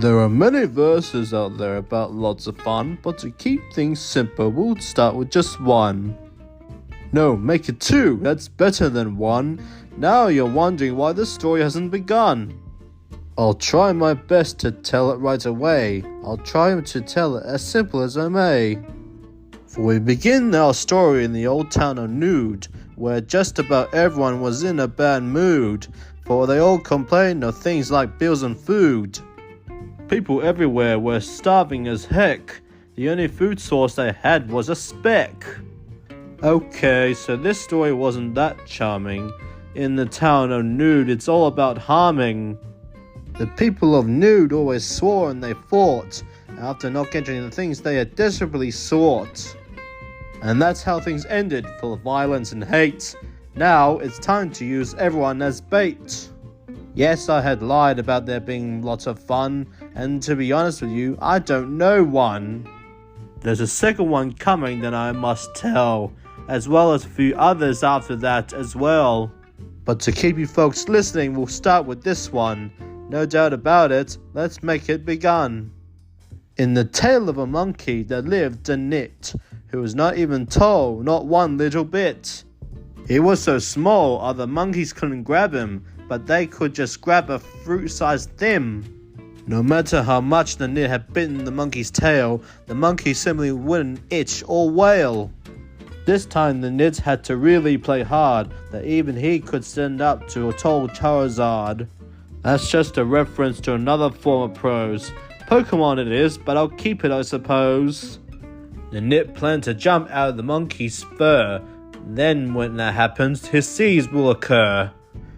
There are many verses out there about lots of fun, but to keep things simple, we'll start with just one. No, make it two, that's better than one. Now you're wondering why the story hasn't begun. I'll try my best to tell it right away. I'll try to tell it as simple as I may. For we begin our story in the old town of Nude, where just about everyone was in a bad mood, for they all complained of things like bills and food. People everywhere were starving as heck. The only food source they had was a speck. Okay, so this story wasn't that charming. In the town of Nude, it's all about harming. The people of Nude always swore and they fought, after not getting the things they had desperately sought. And that's how things ended, full of violence and hate. Now it's time to use everyone as bait. Yes, I had lied about there being lots of fun, and to be honest with you, I don't know one. There's a second one coming that I must tell, as well as a few others after that as well. But to keep you folks listening, we'll start with this one. No doubt about it, let's make it begun. In the tale of a monkey there lived a nit, who was not even tall, not one little bit. He was so small, other monkeys couldn't grab him, but they could just grab a fruit-sized thimb. No matter how much the nit had bitten the monkey's tail, the monkey simply wouldn't itch or wail. This time the nit had to really play hard, that even he could stand up to a tall Charizard. That's just a reference to another form of prose. Pokemon it is, but I'll keep it I suppose. The nit planned to jump out of the monkey's fur. Then when that happens, his seize will occur.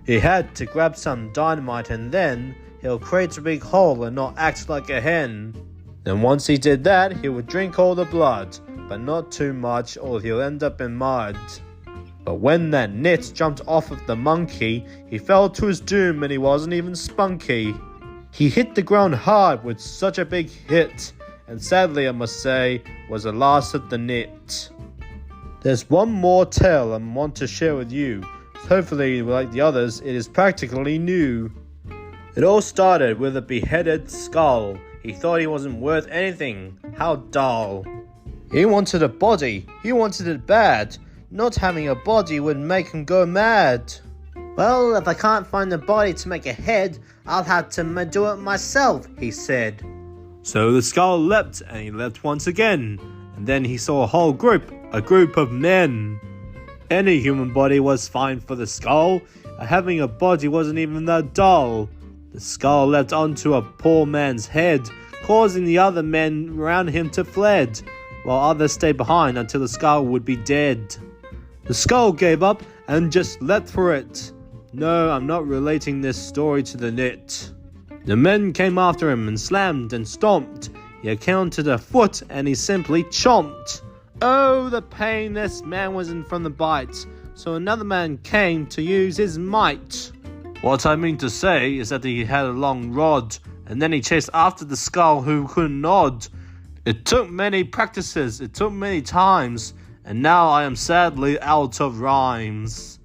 He had to grab some dynamite and then he'll create a big hole and not act like a hen. Then once he did that, he would drink all the blood, but not too much or he'll end up in mud. But when that nit jumped off of the monkey, he fell to his doom and he wasn't even spunky. He hit the ground hard with such a big hit, and sadly I must say, was the last of the nit. There's one more tale I want to share with you. Hopefully, like the others, it is practically new. It all started with a beheaded skull. He thought he wasn't worth anything. How dull. He wanted a body. He wanted it bad. Not having a body would make him go mad. Well, if I can't find a body to make a head, I'll have to do it myself, he said. So the skull leapt, and he leapt once again. And then he saw a group of men. Any human body was fine for the skull. Having a body wasn't even that dull. The skull leapt onto a poor man's head, causing the other men around him to fled, while others stayed behind until the skull would be dead. The skull gave up and just leapt for it. No, I'm not relating this story to the nit. The men came after him and slammed and stomped. He counted a foot and he simply chomped. Oh, the pain this man was in from the bite. So another man came to use his might. What I mean to say is that he had a long rod, and then he chased after the skull who couldn't nod. It took many practices, it took many times, and now I am sadly out of rhymes.